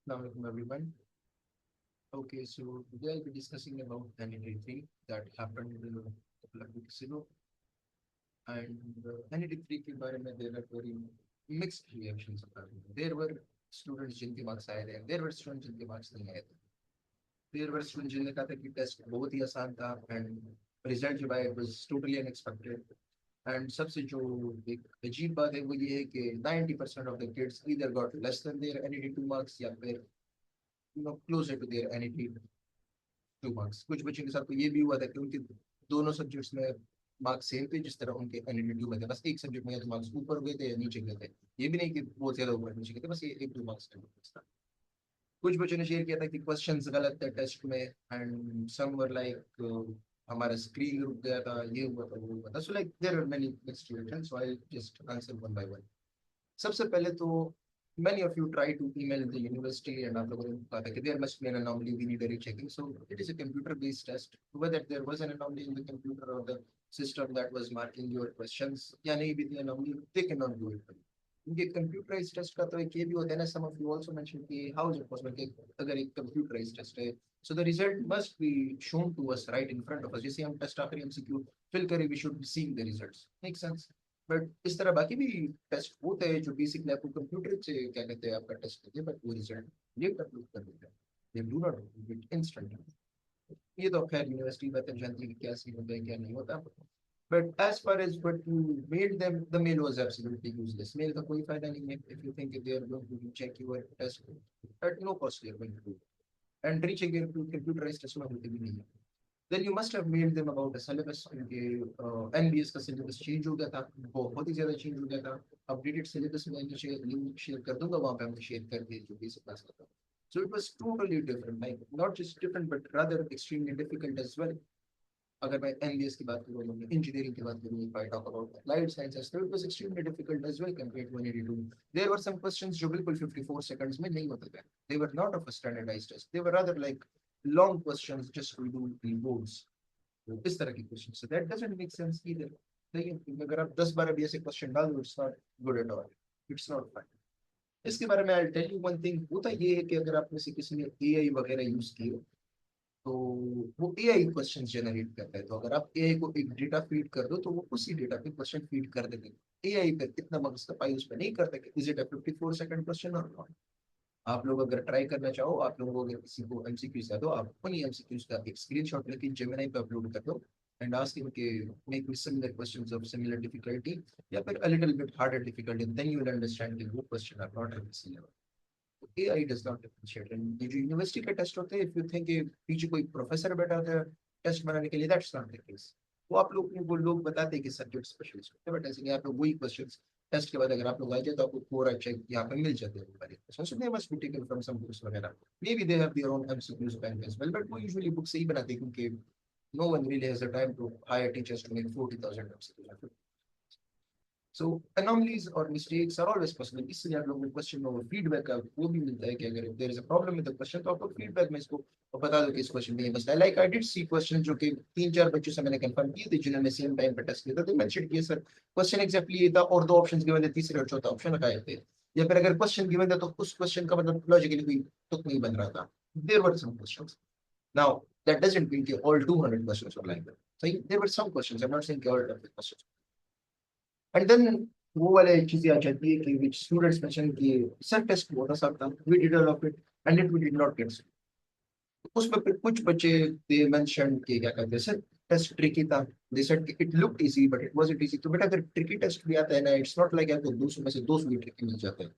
Assalamualaikum everyone. Okay, so today I'll be discussing about NAD3 that happened a couple of weeks ago. And NAD3 के बारे में there are very mixed reactions about it. There were students जिनके marks आए थे, there were students जिनके marks नहीं आए थे. There were students जिन्होंने कहा था कि टेस्ट बहुत ही आसान था and result जो आया it was totally unexpected. And सबसे जो एक अजीब बात है वो ये है कि 90% of the kids either got less than their NAD2 marks या फिर closer to their NAD2 marks. कुछ बच्चों के साथ तो ये भी हुआ था कि उनके दोनों सब्जेक्ट्स में मार्क्स सेम थे जिस तरह उनके एनएलयू में थे. बस एक सब्जेक्ट में या तो मार्क्स ऊपर गए थे या नीचे गए थे. ये भी नहीं कि बहुत ज्यादा ऊपर नीचे गए थे, बस ये एक दो मार्क्स का difference था. कुछ बच्चों ने शेयर किया था कि क्वेश्चंस गलत थे टेस्ट में एंड सम वर लाइक हमारा स्क्रीन रुक गया था, ये हुआ था वो हुआ था. So like there are many explanations, so I just answer one by one. सबसे पहले तो many of you try to email the university and आप लोगों ने कहा था कि there must be an anomaly, we need a rechecking. So it is a computer based test. Whether there was an anomaly in the computer or the system that was marking your questions या नहीं भी थी anomaly, they cannot do it. क्योंकि computerized test का तो एक ये भी होता है ना, some of you also mentioned कि how is it possible कि अगर एक computerized test है so the result must be shown to us right in front of us. जैसे हम टेस्ट आखिरी MCQ fill करें, we should be seeing the results. Makes sense. But इस तरह बाकी भी टेस्ट होते हैं जो बेसिकली आपको कंप्यूटर से क्या कहते हैं आपका टेस्ट करते हैं, बट वो रिजल्ट लेट अपलोड कर देते हैं. They do not do it instant. ये तो खैर यूनिवर्सिटी बेहतर जानती है कि क्या सीन होता है क्या नहीं होता. But as far as but you made them the mail was absolutely useless. Mail का कोई फायदा नहीं है if you think they are going to check your test at no cost. They are going to do and recheck your computerised test में होते भी नहीं है. Then you must have mailed them about a syllabus. उनके NBS का syllabus change हो गया था, बहुत ही ज्यादा चेंज हो गया था. अपडेटेड सिलेबस में लिंक शेयर कर दूंगा, वहां पे हमने शेयर कर दिए जो बेसिक क्लास का था. So it was totally different, like not just different but rather extremely difficult as well. अगर मैं एनबीएस की बात करूँ, इंजीनियरिंग की बात करूँ, if I talk about applied sciences, so it was extremely difficult as well compared to 182. There were some questions जो बिल्कुल 54 seconds में नहीं होते थे. They were not of a standardized test. They were rather like long questions just to do in boards. तो इस तरह की क्वेश्चन से that doesn't make sense either. लेकिन अगर आप 10-12 भी ऐसे क्वेश्चन डाल दो, it's not good at all. It's not fine. इसके बारे में I tell you one thing. होता ये है कि अगर आप में से किसी ने एआई वगैरह यूज किए तो वो एआई क्वेश्चन जनरेट करता है. तो अगर आप एआई को एक डेटा फीड कर दो तो वो उसी डेटा पे क्वेश्चन फीड कर देते हैं. एआई पे इतना मगज खपाई उस पर नहीं करता कि is it a 54 second question और नॉट. आप लोग अगर ट्राई करना चाहो, आप लोगों को अगर किसी को एमसीक्यूज दे दो, आप उन्हीं एमसीक्यूज का एक स्क्रीनशॉट लेके जेमिनी पे अपलोड कर दो एंड आस्क हिम के make me similar questions of similar difficulty या फिर a little bit harder difficulty, then you will understand कि वो question are not at this level. AI does not differentiate. And ये जो university के test होते हैं, इफ यू थिंक पीछे कोई प्रोफेसर बैठा होता है टेस्ट बनाने के लिए, दैट्स नॉट द केस. वो लोग बताते हैं कि सब्जेक्ट स्पेशलिस्ट होते हैं, बट ऐसे नहीं. आप लोग वही क्वेश्चंस टेस्ट के बाद अगर आप लोग आ जाए तो आपको पूरा चेक यहाँ पे मिल जाते हैं वो वाले question. So they must be taken from some books वगैरह. May be they have their own MCQs bank as well, but वो यूजुअली बुक से ही बनाते हैं क्योंकि no one really has the time to hire teachers to make 40,000 MCQs. So anomalies और mistakes are always possible. इसलिए आप लोगों को क्वेश्चन में वो फीडबैक का वो भी मिलता है कि अगर there is a problem with the question तो आप लोग फीडबैक में इसको बता दो कि इस क्वेश्चन में ये मसला है. Like I did see question जो कि 3-4 बच्चों से मैंने कंफर्म किए थे जिन्होंने सेम टाइम पे टेस्ट किया था. तो मेंशन किया सर क्वेश्चन एग्जैक्टली ये था और दो ऑप्शंस गिवन थे, तीसरे और चौथा ऑप्शन हटाए थे. या फिर अगर क्वेश्चन गिवन था तो उस क्वेश्चन का मतलब लॉजिकली कोई तुक नहीं बन रहा था. There were some questions. Now that doesn't mean कि all 200 questions were like that. So there were some questions. I'm not saying all of the questions. And then वो वाले चीजें आ जाती है कि which students mention कि सर टेस्ट बहुत आसान था, we did all of it and it we did not get. उसमें फिर कुछ बच्चे they mentioned कि क्या कहते हैं सर टेस्ट ट्रिकी था. they said कि it looked easy but it wasn't easy. तो बेटा अगर ट्रिकी टेस्ट भी आता है ना, it's not like आपको 200 में से 200 भी ट्रिकी मिल जाते हैं.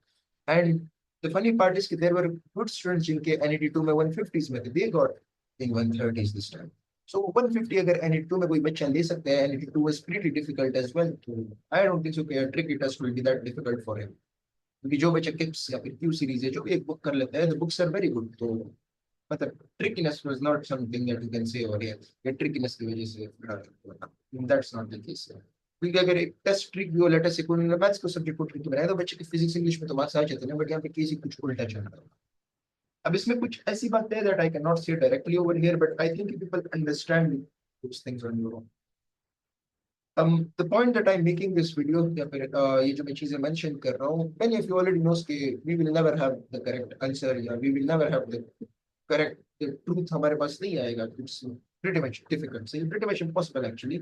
And the funny part is कि there were good students जिनके NED2 में 150s में थे, they got in 130s this time. So 150 अगर NED2 में कोई बच्चा ले सकता है, NED2 was pretty difficult as well. So I don't think so कि a tricky test will be that difficult for him. क्योंकि जो बच्चा किप्स या फिर क्यू सीरीज है जो एक बुक कर लेता है, the books are very good. तो मतलब trickiness was not something that you can say और ये trickiness की वजह से that's not the case. क्योंकि अगर एक टेस्ट ट्रिक भी हो, लेटर से कोई मैथ्स को सब्जेक्ट को ट्रिक बनाया तो बच्चे की फिजिक्स इंग्लिश में तो मार्क्स आ जाते हैं ना, बट यहाँ पे किसी कुछ उल्टा चल रहा है. अब इसमें कुछ ऐसी बात है that I can not say directly over here, but I think people understand कुछ things on your own. The point that I'm making this video या फिर ये जो मैं चीजें mention कर रहा हूँ, many of you already knows कि we will never have the correct answer या we will never have the correct the truth हमारे पास नहीं आएगा. It's pretty much difficult. So pretty much impossible actually.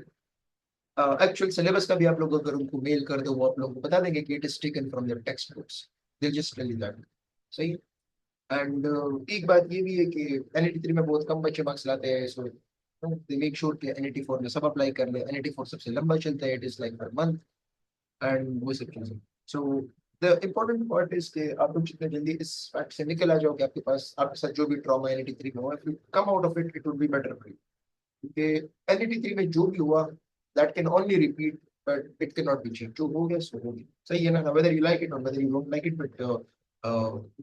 Actual syllabus का भी आप लोग अगर उनको मेल कर दो वो आप लोगों को बता देंगे कि it is taken from their textbooks. They'll just tell you that. सही. एंड एक बात ये भी है कि NET 3 में बहुत कम बच्चे मार्क्स लाते हैं. सो दे मेक श्योर कि NET 4 में सब अप्लाई कर ले. NET 4 सबसे लंबा चलता है. It is like her month and वो सब चीजें. So the important part is कि आप लोग जितने जल्दी इस फैक्ट से निकल आ जाओ कि आपके पास आपके साथ जो भी ट्रॉमा NET 3 में हुआ, if you come out of it, it would be better for you. क्योंकि NET 3 में जो भी हुआ that can only repeat, but it can not be change. जो हो गया सो हो गया. सही है ना? वेदर यू लाइक इट और whether you don't like it, but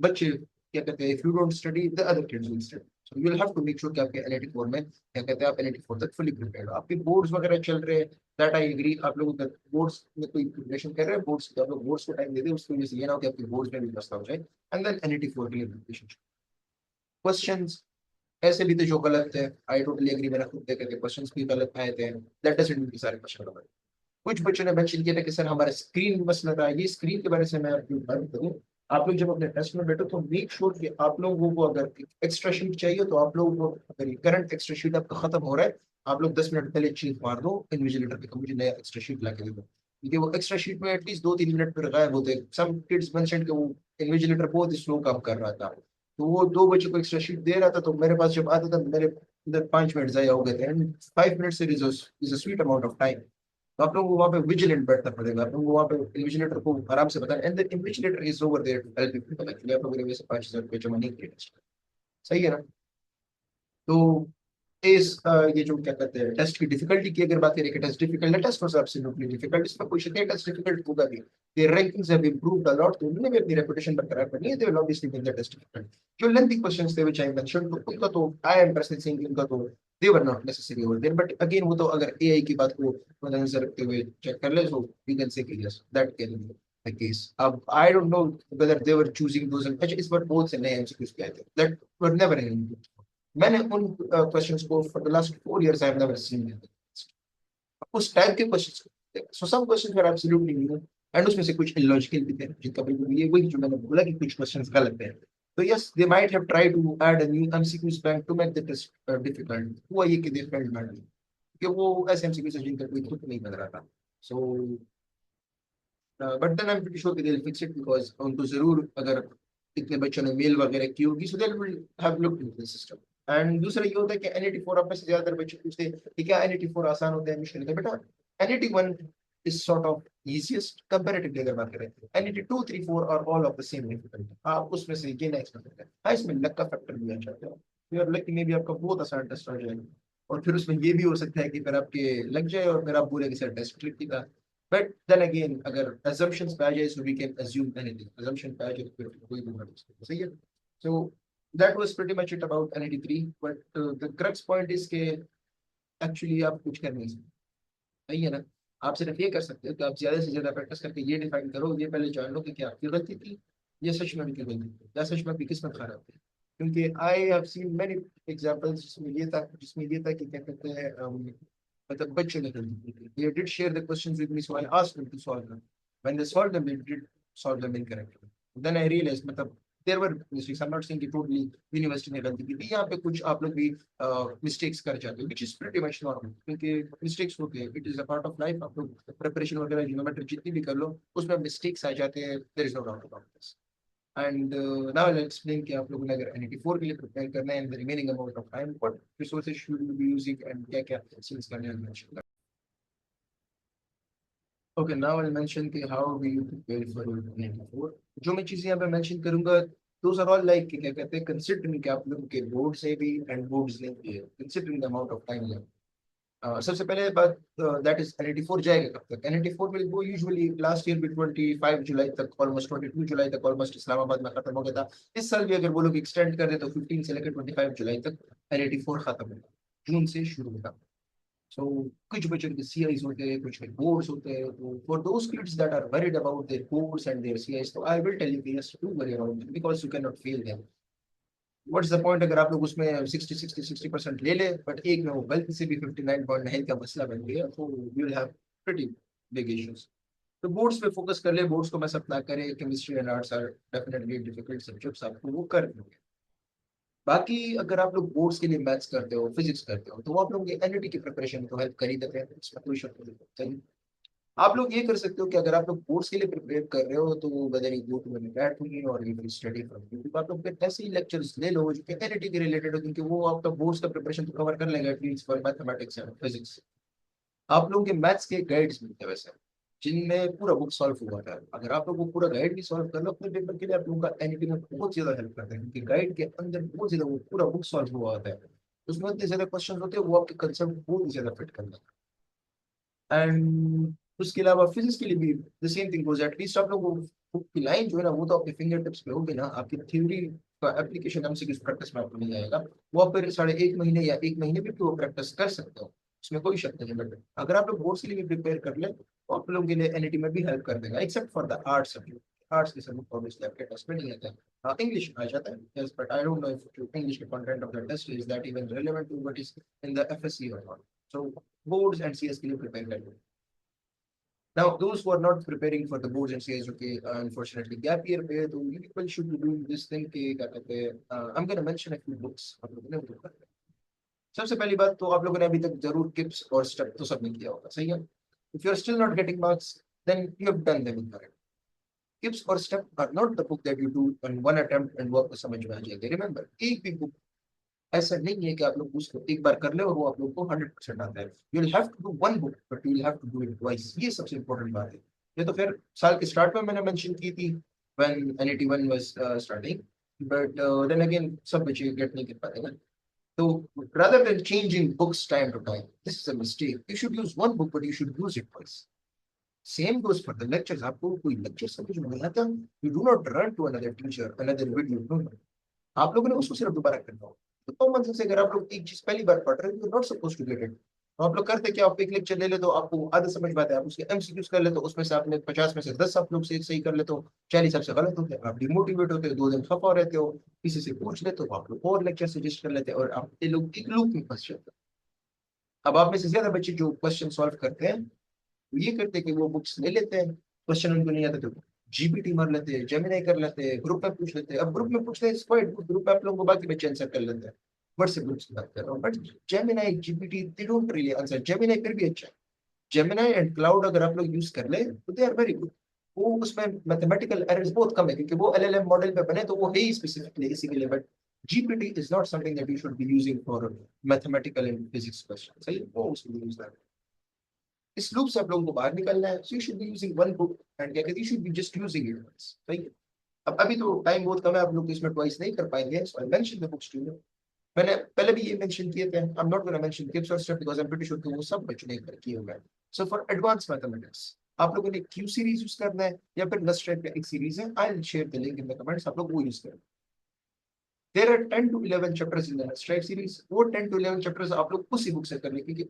बच्चे क्या कहते हैं, if you don't study the other kids will study. So you will have to make sure कि आपके NET 4 में क्या कहते हैं आप NET 4 तक फुली प्रिपेयर्ड हो. आपके बोर्ड्स वगैरह चल रहे हैं, दैट आई एग्री. आप लोग बोर्ड्स में कोई प्रिपरेशन कर रहे हैं, बोर्ड्स आप लोग बोर्ड्स को टाइम दे दें. उसकी वजह से ये ना हो कि आपके बोर्ड्स में भी मसला हो जाए. एंड देन NET 4 के लिए प्रिपरेशन. क्वेश्चंस ऐसे भी थे जो गलत थे. I totally agree. मैंने खुद देखे थे क्वेश्चंस भी गलत आए थे. दैट डजंट मीन कि सारे क्वेश्चन गलत. कुछ बच्चों ने मेंशन किया था कि सर हमारा स्क्रीन मसला था. ये स्क्रीन के बारे में मैं आपको बात करूं. आप लोग जब अपने टेस्ट में बैठो तो मेक श्योर कि आप लोगों को अगर एक्स्ट्रा शीट चाहिए तो आप लोगों को, अगर करंट एक्स्ट्रा शीट आपका खत्म हो रहा है, आप लोग 10 मिनट पहले चीज मार दो इन्विजिलेटर पे, मुझे नया एक्स्ट्रा शीट ला के दे दो. क्योंकि वो एक्स्ट्रा शीट में एटलीस्ट 2-3 मिनट पर गायब होते हैं. सम किड्स मेंशन कि वो इन्विजिलेटर बहुत स्लो काम कर रहा था, तो वो 2 बच्चों को एक्स्ट्रा शीट दे रहा था. तो मेरे पास जब आता था मेरे इधर 5 मिनट जाया हो गए थे. And 5 minute is a sweet amount of time. तो आप लोगों को वहाँ पे विजिलेंट बैठना पड़ेगा. आप लोगों को वहाँ पे इन्विजिलेटर को आराम से बताना. And the invigilator is over there to help people. Actually आप लोगों ने वैसे 5,000 रुपये जमा नहीं किए. सही है ना? तो ये जो क्या कहते हैं टेस्ट की डिफिकल्टी की अगर बात करें कि टेस्ट डिफिकल्ट है, टेस्ट वाज एब्सोल्युटली डिफिकल्ट. इसमें कोई शक नहीं, टेस्ट डिफिकल्ट होगा भी. Their rankings have improved a lot. तो उन्होंने भी अपनी रेपुटेशन बरकरार करनी है. They will obviously make the test difficult. जो लेंथी क्वेश्चंस थे व्हिच आई मेंशन, तो उनका तो आई एम पर्सनली सेइंग उनका तो they were not necessary over there. But again वो तो अगर AI की बात को मद्देनजर रखते हुए चेक कर ले, सो वी कैन से कि yes that can be the case. अब I don't know whether they were choosing those. अच्छा, इस बार बहुत से नए MCQs के आए थे दैट वर नेवर इन. मैंने उन क्वेश्चंस को for the last 4 years I have never seen उस टाइप के questions. So some questions were absolutely new. And उसमें से कुछ इलॉजिकल भी थे जिनका बिल्कुल ये वही जो मैंने बोला कि कुछ क्वेश्चंस गलत है. तो yes they might have try to add a new MCQs bank to make the test difficult. हुआ ये कि दे फेल्ड मैडली कि वो ऐसे MCQs हैं जिनका कोई खुद नहीं बन रहा था. So but then I am pretty sure कि they will fix it. Because उनको जरूर अगर इतने बच्चों ने मेल वगैरह की होगी, so they will have looked into the system. And दूसरा ये होता है कि NET 4 आप में से ज्यादातर बच्चे पूछते हैं कि क्या NET 4 आसान होता है मुश्किल होता है. बेटा NET 1 is sort of easiest comparatively अगर बात करें. NET 2, 3, 4 और all of the same difficulty. आप उसमें से ये ना एक्सपेक्ट करते हैं. हाँ, इसमें लक का फैक्टर भी आ जाता है. फिर लक में भी आपका बहुत आसान टेस्ट आ जाएगा. और फिर उसमें ये भी हो सकता है कि फिर आपके लग जाए और फिर आप बोले कि सर टेस्ट ट्रिक था. बट देन अगेन अगर assumptions पे आ जाए, so we can assume anything. assumption पे आ जाए तो फिर कोई भी बात नहीं. सही है. So that was pretty much it about NET 3. But the crux point is कि actually आप कुछ कर नहीं सकते. सही है ना? आप सिर्फ ये कर सकते हो कि आप ज्यादा से ज्यादा प्रैक्टिस करके ये डिफाइन करो, ये पहले जान लो कि क्या आपकी गलती थी, ये सच में आपकी गलती थी, या सच में आपकी किस्मत खराब थी. क्योंकि I have seen many examples जिसमें ये था कि क्या कहते हैं मतलब बच्चों ने गलती की. They did share the questions with me, so I asked them to solve them. When they solved them, they did solve them incorrectly. Then I realized मतलब there were mistakes. I'm not saying कि totally university ने गलती की थी. यहाँ पे कुछ आप लोग भी मिस्टेक्स कर जाते हो, which is pretty much normal. क्योंकि मिस्टेक्स होते हैं, it is a part of life. आप लोग प्रिपरेशन वगैरह जियोमेट्री जितनी भी कर लो उसमें मिस्टेक्स आ जाते हैं. there is no doubt about this. And now I'll explain कि आप लोगों ने अगर NET 4 के लिए प्रिपेयर करना है in the remaining amount of time, what resources should you be using and क्या क्या skills करने हैं. Okay, now I'll mention कि how do you prepare for your NET 4. जो मैं चीजें यहाँ पे mention करूंगा, those are all like क्या कहते हैं considering कि आप लोगों के बोर्ड से भी and बोर्ड्स ने भी है, considering the amount of time left. सबसे पहले बात that is NET 4 जाएगा कब तक. NET 4 will go usually last year भी 25 जुलाई तक, almost 22 जुलाई तक almost इस्लामाबाद में खत्म हो गया था. इस साल भी अगर वो लोग extend कर दे तो 15 से लेकर 25 जुलाई तक NET 4 खत्म होगा. जून से शुरू होगा. So कुछ बच्चों के CIs होते हैं, कुछ के boards होते हैं. तो for those kids that are worried about their boards and their CIs, so I will tell you yes, do worry about them because you cannot fail them. What's the point अगर आप लोग उसमें 60% ले ले, but एक में वो गलती से भी 59.9 का मसला बन गया, तो you will have pretty big issues. तो बोर्ड्स पे फोकस कर ले, बोर्ड्स को मैं सब ना करे, chemistry and arts are definitely difficult subjects, आपको वो कर लोगे। बाकी अगर आप लोग बोर्ड्स के लिए मैथ्स करते हो, फिजिक्स करते हो, तो वो आप लोग एनईटी की प्रिपरेशन को हेल्प कर ही देते हैं, इसमें कोई शक नहीं है। आप लोग ये कर सकते हो कि अगर आप लोग बोर्ड्स के लिए प्रिपेयर कर रहे हो, तो whether you go to an academy और you will study from YouTube, आप लोग फिर ऐसे ही लेक्चर्स ले लो जो कि एनईटी के रिलेटेड हो, क्योंकि वो आपका बोर्ड्स का प्रिपरेशन तो कवर कर लेगा at least for mathematics and physics. आप लोगों के मैथ्स के गाइड्स मिलते हैं वैसे, जिनमें पूरा बुक सॉल्व हुआ था। अगर आप लोग वो पूरा गाइड भी सॉल्व कर लो अपने पेपर के लिए, आप लोगों का एनईटी में बहुत ज्यादा हेल्प करता है, क्योंकि गाइड के अंदर बहुत ज्यादा वो पूरा बुक सॉल्व हुआ होता है। उसमें इतने ज्यादा क्वेश्चन होते हैं, वो आपके कंसेप्ट बहुत ही ज्यादा फिट करता है। एंड उसके अलावा फिजिक्स के लिए भी the same thing goes, at least आप लोग बुक की लाइन जो है ना, वो तो आपके फिंगर टिप्स पे होगी ना, आपकी थ्योरी का एप्लीकेशन एमसीक्यूज प्रैक्टिस में आपको नहीं आएगा। वो आप फिर 1.5 महीने या 1 महीने भी वो प्रैक्टिस कर सकते हो, उसमें कोई शक नहीं है। बट अगर आप लोग बोर्ड्स के लिए भी प्रिपेयर कर ले, तो आप लोगों के लिए एनईटी में भी हेल्प कर देगा, except for the arts subject. Arts के सब्जेक्ट ऑब्वियसली आपके टेस्ट में नहीं आता है। हाँ, इंग्लिश आ जाता है, yes, but I don't know if English के content of the test is that even relevant to what is in the FSc और not. So boards and CS के लिए प्रिपेयर कर लो। Now, those who are not preparing for the boards and says, okay, unfortunately, gap year पे तो you people should be doing this thing कि क्या कहते हैं, I'm gonna mention a few books आप लोगों ने वो कर लें। सबसे पहली बात तो आप लोगों ने अभी तक जरूर किप्स और स्टेप तो सबमिट किया होगा, सही है? If you are still not getting marks, then you have done them incorrect. Kips or step are not the book that you do on one attempt and work को समझ में आ जाएगा। Remember, एक भी book ऐसा नहीं है कि आप लोग उसको एक बार कर ले और वो आप लोग को 100% आता है। You will have to do one book, but you will have to do it twice, ये सबसे इंपॉर्टेंट बात है। ये तो फिर साल के स्टार्ट में मैंने मेंशन की थी when NET 1 was starting, but then again सब बच्चे गेट नहीं कर पाते ना। तो rather than changing books time to time, this is a mistake. You should use one book, but you should use it twice. Same goes for the lectures. आपको कोई lecture समझ में नहीं आता, you do not run to another teacher, another video. No, no. आप लोगों ने उसको सिर्फ दोबारा करना हो। तो कॉमन सेंस, अगर आप लोग एक चीज पहली बार पढ़ रहे हो, not suppose to get it. तो आप लोग करते क्या, आप एक लेक्चर ले ले तो आपको आधा समझ में आता है, आप उसके एमसीक्यूज कर ले तो उसमें से आपने 50 में से 10 आप लोग से सही कर ले, तो 40 आपसे गलत होते हैं, आप डिमोटिवेट होते हो, 2 दिन खफा रहते हो, किसी से पूछ लेते हो, आप लोग और लेक्चर सजेस्ट कर लेते हैं, और आप ये लोग एक लूप में फंस जाते हैं। अब आप में से ज्यादा बच्चे जो क्वेश्चन सॉल्व करते हैं, वो ये करते हैं कि वो बुक्स ले लेते हैं, क्वेश्चन उनको नहीं आता तो जीपीटी मार लेते हैं, जेमिनाई कर लेते हैं, ग्रुप में पूछ लेते हैं। अब ग्रुप में पूछते हैं स्क्वाड, ग्रुप में आप लोगों को बाकी बच्चे आंसर कर लेते हैं। व्हाट्सएप ग्रुप की बात कर रहा हूँ, but Gemini GPT they don't really answer. Gemini फिर भी अच्छा है, जेमिनाई एंड क्लाउड अगर आप लोग यूज कर ले तो दे आर वेरी गुड। वो उसमें मैथमेटिकल एरर्स बहुत कम है, क्योंकि वो एलएलएम मॉडल पे बने, तो वो है ही स्पेसिफिकली इसी के लिए। But GPT is not something that you should be using for mathematical and physics question, सही है? वो उसको यूज करना है। इस लूप से आप लोगों को बाहर निकलना है, so you should be using one book and क्या कहते हैं, you should be just using it once, सही है? अब अभी तो टाइम बहुत कम है, आप लोग इसमें ट्वाइस नहीं कर पाएंगे, so I mention the books to you. मैंने पहले भी ये मेंशन किए थे, I am not gonna mention tips और step because I am pretty sure कि वो सब बच्चों ने कर किए होंगे। सो फॉर एडवांस मैथमेटिक्स आप लोगों ने क्यू सीरीज यूज करना है, या फिर नस्ट टाइप का एक सीरीज है, I will share the link in the comments, आप लोग वो यूज करें। There are 10 to 11 chapters in the NUST type series. वो 10 to 11 चैप्टर्स आप लोग उसी बुक से कर लें, क्योंकि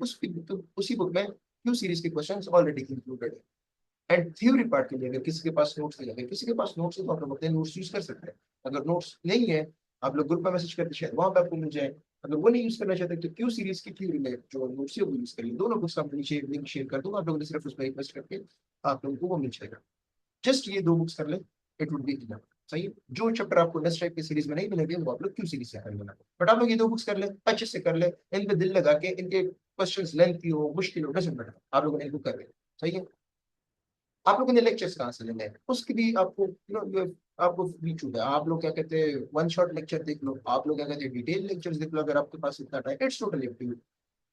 उसी बुक में क्यू सीरीज के क्वेश्चंस ऑलरेडी इंक्लूडेड है। एंड थ्योरी पार्ट के लिए अगर किसी के पास नोट्स नहीं है, अगर किसी के पास नोट्स है तो आप लोग अपने नोट्स यूज कर सकते हैं। अगर नोट्स नहीं है, आप लोग ग्रुप में मैसेज करते शायद वहां पे आपको मिल जाए। अगर वो नहीं यूज करना चाहते तो क्यू सीरीज की थ्योरी में जो नोट्स है वो यूज करिए। दोनों बुक्स का नीचे लिंक शेयर कर दूंगा, आप लोगों ने सिर्फ उसमें रिक्वेस्ट करके आप लोगों को वो मिल जाएगा। जस्ट ये दो बुक्स कर ले, इट वुड बी इनफ, सही है? जो चैप्टर आपको नेक्स्ट टाइप की सीरीज में नहीं मिलेंगे वो आप लोग क्यू सीरीज से कर लेना, बट आप लोग ये दो बुक्स कर ले, अच्छे से कर ले, इन पे दिल लगा के। इनके क्वेश्चंस लेंथी हो मुश्किल हो डजंट मैटर, आप लोगों ने इनको कर ले, सही है? आप लोगों ने लेक्चर्स कहाँ से लेने हैं उसकी भी आपको आपको फ्री छूट है। आप लोग क्या कहते हैं वन शॉट लेक्चर देख लो, आप लोग क्या कहते हैं डिटेल लेक्चर्स देख लो, अगर आपके पास इतना time, it's totally up to you.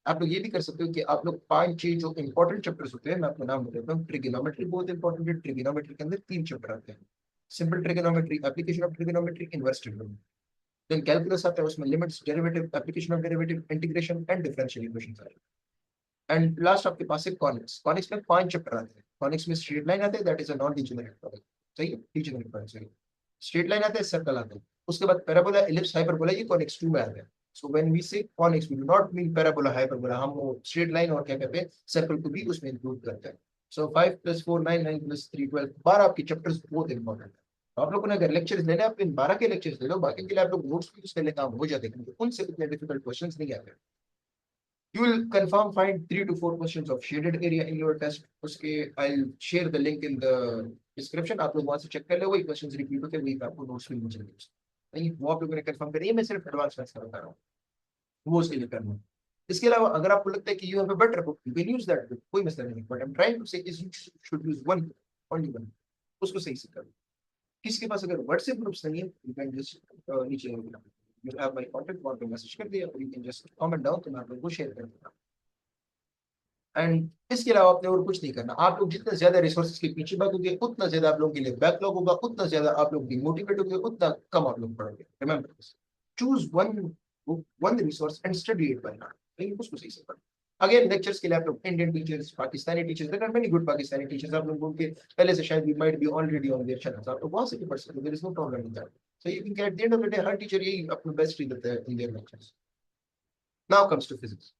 आप लोग ये भी कर सकते हो कि आप लोग 5-6 जो इंपॉर्टेंट चैप्टर्स होते हैं, मैं आपको नाम बताता हूँ। ट्रिग्नोमेट्री बहुत इंपॉर्टेंट है, ट्रिग्नोमेट्री के अंदर 3 चैप्टर आते हैं। Simple trigonometry, application of trigonometry, inverse trigonometry. Then calculus आता है, उसमें limits, derivative, application of derivative, integration and differential equations आते हैं। एंड लास्ट आपके पास है कॉनिक्स। कॉनिक्स में 5 चैप्टर आते हैं। कॉनिक्स में स्ट्रेट लाइन आते हैं, that is a non degenerate topic, सही है? डिजेनरेट टॉपिक, सही। स्ट्रेट लाइन आते हैं, सर्कल आते हैं, उसके बाद पैराबोला, इलिप्स, हाइपरबोला, ये कॉनिक्स 2 में आते हैं। So when we say conics we do not mean parabola, hyperbola, हम वो स्ट्रेट लाइन और क्या कहते हैं सर्कल को भी उसमें इंक्लूड करते हैं। सो 5 + 4 9, 9 + 3 12, 12 आपके चैप्टर्स बहुत इंपॉर्टेंट है। तो आप लोगों ने अगर लेक्चर्स लेने हैं, आप इन 12 के लेक्चर्स ले लो, बाकी के लिए आप लोग नोट्स भी यूज करने काम हो जाते हैं, क्योंकि उनसे उतने डिफिकल्ट क्वेश्चंस नहीं आते। You will confirm find 3 to 4 questions of shaded area in your test. उसके I'll share the link in the description. आप लोग वहां से चेक कर लो, वही क्वेश्चंस रिपीट होते हैं, वही आपको नोट्स में मिल जाएंगे। नहीं वो आप लोगों ने कंफर्म करिए, मैं सिर्फ एडवांस क्लास का बता रहा हूँ, वो उसके लिए करना है। इसके अलावा अगर आपको लगता है कि you have a better book, you can use that book, कोई मसला नहीं, but I am trying to say is you should use one, only one, उसको सही से करो। किसके पास अगर व्हाट्सएप ग्रुप्स नहीं है, यू कैन जस्ट नीचे यू हैव माय कांटेक्ट, वहां पे मैसेज कर दिया, और you can just comment down, तो मैं आप लोगों को शेयर कर दूंगा। एंड इसके अलावा आपने और कुछ नहीं करना। आप लोग जितना ज्यादा रिसोर्सेज के पीछे भागोगे, उतना ज्यादा आप लोगों के लिए बैकलॉग होगा, उतना ज्यादा आप लोग डिमोटिवेट होंगे, उतना कम आप लोग पढ़ोगे। Remember this, choose one resource and study it by heart, लेकिन उसको सही से पढ़ो। अगेन लेक्चर्स के लिए आप लोग Indian teachers, Pakistani teachers, there are many good Pakistani teachers, आप लोगों के पहले से शायद we might be already on their channels, आप लोग वहां से भी पढ़ सकते हो, there is no problem in that. So you can, at the end of the day हर टीचर यही अपना बेस्ट ही देता है in their lectures. Now comes to physics.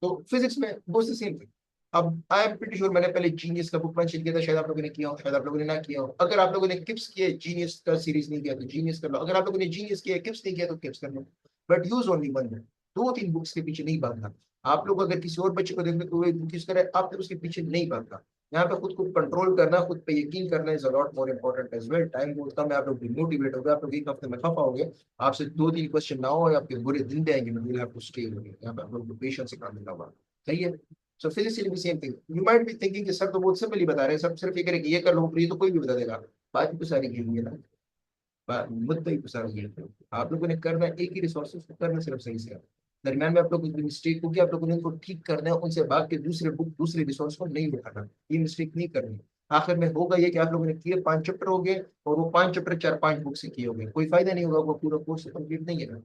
तो फिजिक्स में वो सेम थिंग। अब आई एम प्रीटी श्योर मैंने पहले जीनियस का बुक मेंशन किया था, शायद आप लोगों ने किया हो, शायद आप लोगों ने ना किया हो। अगर आप लोगों ने किप्स किया जीनियस का सीरीज नहीं किया तो जीनियस कर लो, अगर आप लोगों ने जीनियस किया किप्स नहीं किया तो किप्स कर लो, but use only one book. दो तीन बुक्स के पीछे नहीं भागना। आप लोग अगर किसी और बच्चे को देखते तो वो एक बुक यूज करे, आप फिर उसके पीछे नहीं भागना। यहाँ पे खुद को कंट्रोल करना, खुद पे यकीन करना is a lot more important as well. Time बहुत कम है, आप लोग डिमोटिवेट हो गए, आप लोग एक हफ्ते में खफा हो गए, आपसे दो तीन क्वेश्चन ना हो, या आपके बुरे दिन भी आएंगे, यू हैव टू स्टे। यहाँ पे आप लोग को पेशेंस से काम मिला हुआ। सही है। सो फिजिक्स भी same thing, you might be thinking कि सर तो बहुत सिंपल ही बता रहे हैं, सब सिर्फ ये करें कि ये कर लो, ये तो कोई भी बता देगा। बात तो सारी गेम है ना, मुद्दा ही तो सारा गेम है। आप लोगों ने करना है एक ही रिसोर्सेज को करना सिर्फ सही से। दरम्यान में आप लोगों की मिस्टेक होगी, आप लोगों ने उनको ठीक करना है, उनसे भाग के दूसरे बुक दूसरे रिसोर्स को नहीं उठाना, ये मिस्टेक नहीं करनी। आखिर में होगा ये कि आप लोगों ने किए 5 चैप्टर हो गए, और वो 5 चैप्टर 4-5 बुक से किए हो गए, कोई फायदा नहीं होगा, वो पूरा कोर्स कंप्लीट नहीं है।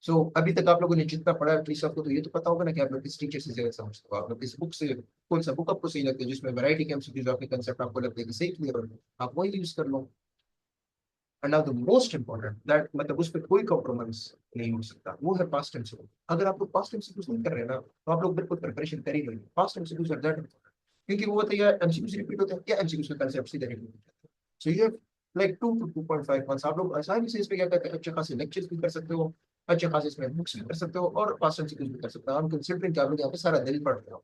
सो अभी तक आप लोगों ने जितना पढ़ा एटलीस्ट आपको तो ये तो पता होगा ना कि आप लोग किस टीचर से ज्यादा समझते हो, आप लोग किस बुक से, कौन सा बुक आपको सही लगता है, जिसमें वैरायटी के एमसीक्यूज आपके कंसेप्ट आपको लगता है कि सही क्लियर हो, आप वही यूज कर लो। And now the most important that, मतलब उस पर कोई कॉम्प्रोमाइज नहीं हो सकता, वो है पास्ट टेंस। अगर आप लोग पास्ट एमसीक्यूज नहीं कर रहे हैं ना, तो आप लोग बिल्कुल प्रिपरेशन कर ही नहीं। Past MCQs are that important, क्योंकि वो होता है यार एमसीक्यूज रिपीट होते हैं, क्या एमसीक्यूज के कंसेप्ट सीधे रिपीट होते हैं। सो ये लाइक 2 to 2.5 months आप लोग आसानी से इस पे क्या करते हैं, अच्छे खासे लेक्चर्स भी कर सकते हो, अच्छे खासे इसमें बुक्स भी कर सकते हो, और पास्ट एमसीक्यूज भी कर सकते हो। हम कंसिडरिंग कि आप लोग यहाँ पे सारा दिन पढ़ रहे हो,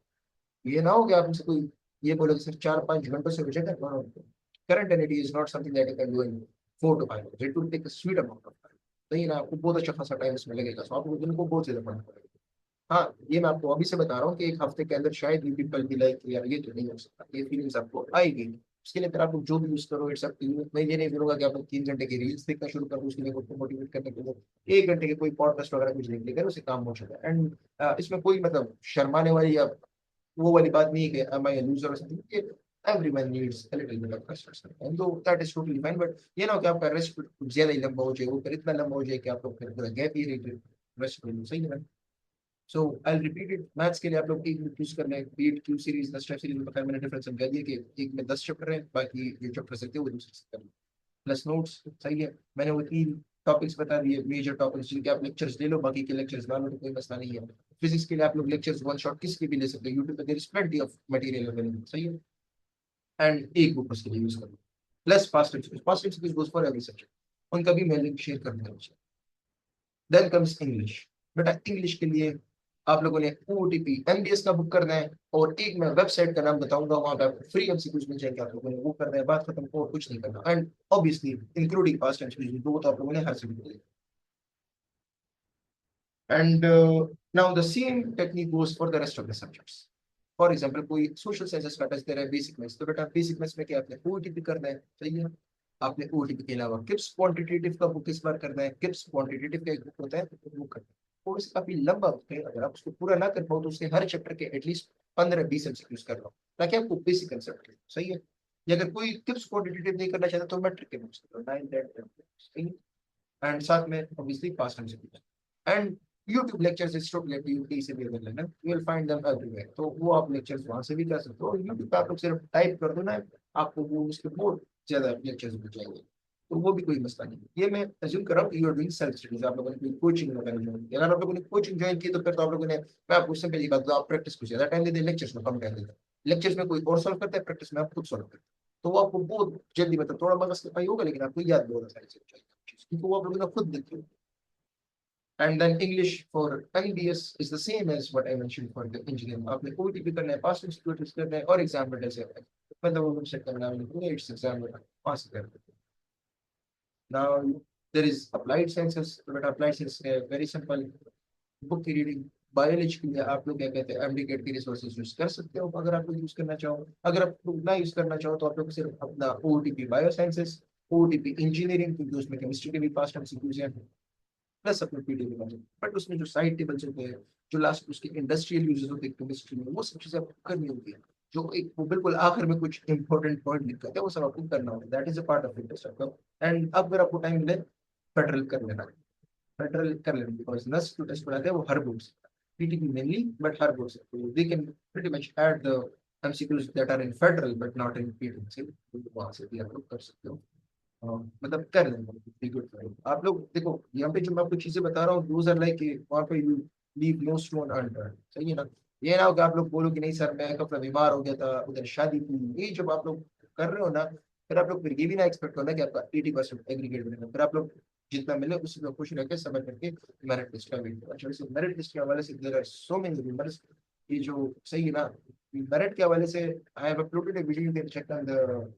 ये ना हो कि आप मुझसे कोई ये बोले कि सर 4-5 घंटों से रिजेक्ट है। Current NET is not something that you can do in 4 to 5 hours, it will take a sweet amount of time. सही ना, आपको बहुत अच्छा खासा टाइम इसमें लगेगा, तो आपको दिन को बहुत ज्यादा पढ़ना पड़ेगा। हाँ, ये मैं आपको अभी से बता रहा हूँ कि एक हफ्ते के अंदर शायद यू पीपल भी लाइक यार ये तो नहीं हो सकता, ये फीलिंग्स आपको आएगी। उसके लिए फिर आप लोग जो भी यूज करो इट्स अप टू यू। मैं ये नहीं बोलूंगा कि आप लोग 3 घंटे की रील्स देखना शुरू कर दो उसके लिए, खुद को मोटिवेट करने के लिए 1 घंटे के कोई पॉडकास्ट वगैरह कुछ देख लेकर उसे काम हो जाता है। एंड इसमें कोई मतलब शर्माने वाली या वो वाली बात नहीं है कि am I a loser or something। Everyone needs a little bit of frustration, and though that is totally fine, but ये ना हो कि आपका रेस्ट ज्यादा ही लंबा हो जाए, वो फिर इतना लंबा हो जाए कि आप लोग फिर पूरा गैप ही रेस्ट कर लो। सही है। सो आई रिपीट इट, मैथ्स के लिए आप लोग एक बुक यूज करना है, बीट क्यू सीरीज 10 सीरीज में मैंने डिफरेंस समझा दिया कि एक में 10 चैप्टर है, बाकी ये चैप्टर सकते हो वो दूसरे से कर लो, प्लस नोट्स। सही है। मैंने वो 3 टॉपिक्स बता दिए मेजर टॉपिक्स, जिनके आप लेक्चर्स ले लो, बाकी के लेक्चर्स ना लो तो कोई मसला नहीं है। फिजिक्स के लिए आप लोग लेक्चर्स वन शॉट किसके भी ले सकते हो, यूट्यूब पे there is plenty of material available. सही है। एंड एक बुक उसके लिए यूज करो, plus past MCQs goes for every subject, उनका भी मैं लिंक शेयर कर दूंगा। Then comes English. बेटा इंग्लिश के लिए आप लोगों ने ओटीपी एमबीएस का बुक करना है, और एक मैं वेबसाइट का नाम बताऊंगा, वहां पे आपको फ्री एमसीक्यूज मिल जाएंगे, आप लोगों ने वो करना है, बात खत्म, और कुछ नहीं करना। And obviously including past MCQs, दो तो आप लोगों ने हर subject. And now the same technique goes for the rest of the subjects. For example कोई सोशल साइंसेस का टेस्ट दे रहा है बेसिक मैथ्स, तो बेटा बेसिक मैथ्स में क्या आपने ओटीपी करना है। सही है। आपने ओटीपी के अलावा किप्स क्वांटिटेटिव का बुक इस बार करना है, किप्स क्वांटिटेटिव का एक बुक होता है वो करना है, और इससे काफी लंबा होता है, अगर आप उसको पूरा ना कर पाओ तो उसके हर चैप्टर के एटलीस्ट 15-20 एमसीक्यूज कर लो, ताकि आपको बेसिक कंसेप्ट हो। सही है। या अगर कोई टिप्स क्वांटिटेटिव नहीं करना चाहता तो मैट्रिक के बुक्स करो, 9 10 एंड साथ में obviously past MCQs. And YouTube lectures is totally up to you, कहीं से भी अवेलेबल है, you will find them everywhere, तो वो आप लेक्चर्स वहां से भी कर सकते हो। यूट्यूब पे आप लोग सिर्फ टाइप कर दो ना, आपको वो उसके बहुत ज्यादा लेक्चर्स मिल जाएंगे, तो वो भी कोई मसला नहीं है। ये मैं अज्यूम कर रहा हूँ कि you are doing self studies, आप लोगों ने कोई कोचिंग वगैरह ज्वाइन की। अगर आप लोगों ने कोचिंग ज्वाइन की तो फिर तो आप लोगों ने, मैं आपको सिंपल ही बात बताऊं, आप प्रैक्टिस को ज्यादा टाइम दे दें, लेक्चर्स में कम टाइम दे दें। लेक्चर्स में कोई और सॉल्व करता है, प्रैक्टिस में आप खुद सॉल्व करते हैं, तो वो आपको बहुत जल्दी, मतलब थोड़ा मगज का होगा लेकिन आपको याद बहुत आसानी से हो जाएगा, क्योंकि वो आप लोगों ने खुद देखी होगी। And then English for MBS is the same as what I mentioned for the engineering. आपने OET भी करना है, पास इंस्टीट्यूट करना है और एग्जाम में ऐसे मतलब वो वेबसाइट करना है, नीट्स एग्जाम में पास कर देते हैं. Now there is applied sciences, but applied sciences very simple. Book की रीडिंग. बायोलॉजी के लिए आप लोग क्या कहते हैं एमडीकेट के रिसोर्सेज यूज कर सकते हो अगर आप लोग यूज करना चाहो. अगर आप लोग ना यूज करना चाहो तो आप लोग सिर्फ अपना OTP bio sciences, OTP engineering, क्योंकि उसमें केमिस्ट्री के भी पास्ट एमसीक्यूज हैं, प्लस अपने पीडीएफ बना. बट उसमें जो साइड टेबल्स होते हैं, जो लास्ट उसके इंडस्ट्रियल यूजेस होते हैं केमिस्ट्री में, वो सब चीजें आपको करनी होती है. जो एक वो बिल्कुल आखिर में कुछ इंपॉर्टेंट पॉइंट लिखा है वो सब आपको करना होता है. That is a part of interest आपका. एंड अब अगर आपको टाइम मिले फेडरल कर लेना, फेडरल कर लेना, बिकॉज नर्स जो टेस्ट बनाते हैं वो हर बोर्ड से, पीटीपी मेनली बट हर बोर्ड से, तो they can pretty much add the MCQs that are in federal but not in PTP से, वहां से भी आप लोग कर सकते हो. मतलब कर लेंगे गुड. आप लोग देखो यहाँ पे जो मैं आपको चीजें बता रहा हूँ, दोज आर लाइक वहाँ पे you leave no stone unturned. सही है ना. ये ना हो कि आप लोग बोलो कि नहीं सर मैं अपना बीमार हो गया था, उधर शादी थी, ये जब आप लोग कर रहे हो ना, फिर आप लोग फिर ये भी ना एक्सपेक्ट करना कि आपका 80% एग्रीगेट बनेगा. फिर आप लोग जितना मिले उसी में खुश रह के समय करके मेरिट लिस्ट का वेट करो. अच्छा, मेरिट लिस्ट के हवाले से there are so many rumours. ये जो सही है ना, मेरिट के हवाले से I have uploaded a video, you can check on the,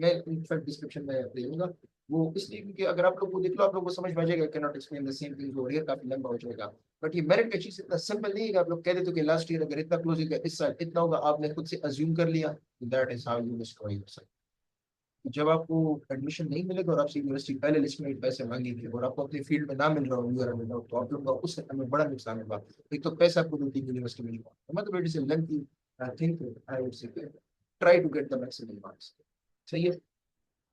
मैं इनफैक्ट डिस्क्रिप्शन में दे दूंगा. वो इसलिए क्योंकि अगर आप लोग को देख लो आप लोग को समझ में आ जाएगा. Can not explain the same thing over here, काफी लंबा हो जाएगा. बट ये मेरिट का चीज इतना सिंपल नहीं है कि आप लोग कह देते हो कि लास्ट ईयर अगर इतना क्लोज होगा इस साल इतना होगा, आपने खुद से अज्यूम कर लिया. That is how you destroy yourself. जब आपको एडमिशन नहीं मिलेगा और आपसे यूनिवर्सिटी पहले लिस्ट में पैसे मांगेगी और आपको अपने फील्ड में ना मिल रहा हो यूआर मिल रहा हो, तो आप लोग का उस समय में बड़ा नुकसान होगा. एक तो पैसा आपको 2-3 यूनिवर्सिटी में जुआ, मतलब it is a lengthy thing. I would say try to get the maximum marks. सही है.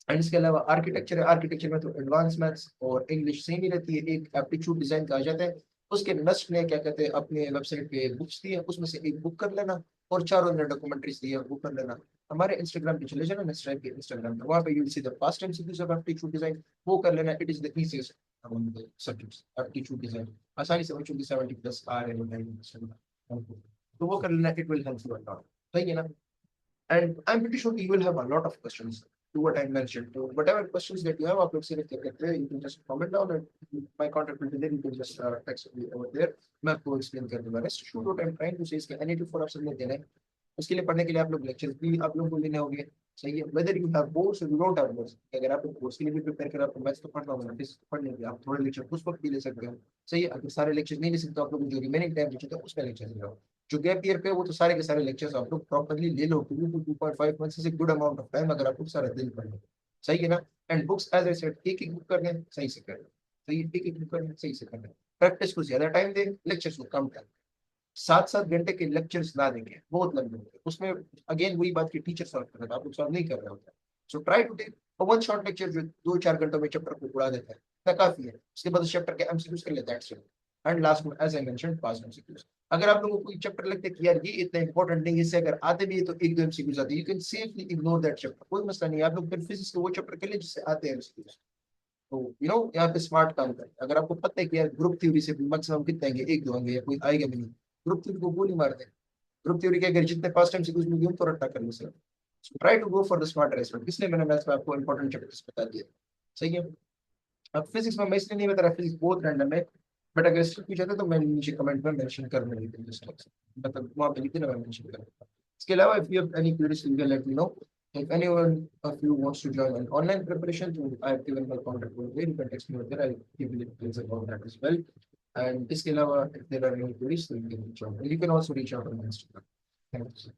एंड इसके अलावा आर्किटेक्चर है. आर्किटेक्चर में तो एडवांस मैथ्स और इंग्लिश सेम ही रहती है. एक एप्टीट्यूड डिजाइन का आ जाता है. उसके नस्ट ने क्या कहते हैं अपने वेबसाइट पे बुक्स दी है, उसमें से एक बुक कर लेना और चारों ने डॉक्यूमेंट्रीज दी है वो कर लेना. हमारे इंस्टाग्राम पे चले जाना, नेक्स्ट के इंस्टाग्राम पे, वहाँ पे you will see the past MCQs of aptitude design. वो कर लेना. It is the easiest among the subjects. Aptitude design आसानी से बच्चों की 70+ आ रहे हैं, तो वो कर लेना. It will help you a lot. सही है ना. And I'm pretty sure you will have a lot of questions to what I mentioned. So whatever questions that you have, आप लोग select करके you can just comment down and my contact will be there. You can just text me over there. मैं आपको explain कर दूंगा. Rest assured what I'm trying to say is कि NAT4 आप सबने देना है. उसके लिए पढ़ने के लिए आप लोग लेक्चर्स भी आप लोगों को लेने होंगे. सही है. वेदर यू हैव बोर्ड्स और यू डोंट हैव बोर्ड्स, अगर आप कोर्स के लिए भी प्रिपेयर कर, आपको मैथ्स तो पढ़ना होगा, फिजिक्स पढ़ने के लिए आप थोड़े लेक्चर उस वक्त भी ले सकते हो. सही है. अगर सारे लेक्चर नहीं ले सकते आप लोग जो रिमेनिंग टाइम बचे तो उसमें लेक्चर ले लो. जो गैप ईयर पे वो तो सारे के सारे लेक्चर्स आप लोग प्रॉपर्ली ले लो. 2 to 2.5 months is good amount of time अगर आप लोग सारा दिन पढ़ लो. सही है ना. And books as I said एक एक बुक करने सही से करें. सही है. एक एक बुक करने सही से करना. प्रैक्टिस को ज्यादा टाइम दें, लेक्चर्स को कम टाइम. 7-7 घंटे के लेक्चर्स ना देंगे, बहुत लंबे होते हैं उसमें. अगेन वही बात की टीचर सॉल्व कर रहे हैं, आप लोग सॉल्व नहीं कर रहे होते. So try to take one short lecture जो 2-4 घंटों में चैप्टर को उड़ा देता है, इतना काफी है. उसके बाद चैप्टर के एमसीक्यूज कर लेते हैं. एंड लास्ट में as I mention pass MCQs. अगर आप लोगों को कोई चैप्टर लगता है कि यार ये इतना इंपॉर्टेंट नहीं है, इससे अगर आते भी है तो 1-2 एमसीक्यूज आते हैं, you can safely ignore that chapter, कोई मसला नहीं है. आप लोग फिर फिजिक्स के वो चैप्टर के लिए जिससे आते हैं एमसीक्यूज. तो यू नो यहाँ पे स्मार्ट काम करें. अगर आपको पता है कि यार ग्रुप थ्योरी से मैक्सिमम कितने आएंगे, 1-2 आएंगे या कोई आएगा भी नहीं, ग्रुप थ्योरी को गोली मार दें. ग्रुप थ्योरी के अगर जितने पास टाइम सीक्वेंस में तो रट्टा कर लो sir. Try to go for the smarter aspect. इसलिए मैंने मैथ्स में आपको इंपॉर्टेंट चैप्टर्स बता दिए. सही है. अब फिजिक्स में मैं इसलिए नहीं बता रहा, फिजिक्स बहुत रैंडम है. बट अगर इसको पूछा था तो मैं नीचे कमेंट में मेंशन कर दूंगा, मतलब वहां पे लिख देना, मैं मेंशन करूंगा. इसके अलावा if you have any queries you can let me know. If anyone of you wants to join an online preparation, so I have given my contact over there. You can text me over there. I'll give you details about that as well. And इसके अलावा if there are any queries, so you can reach out. And you can also reach out on Instagram. Thanks.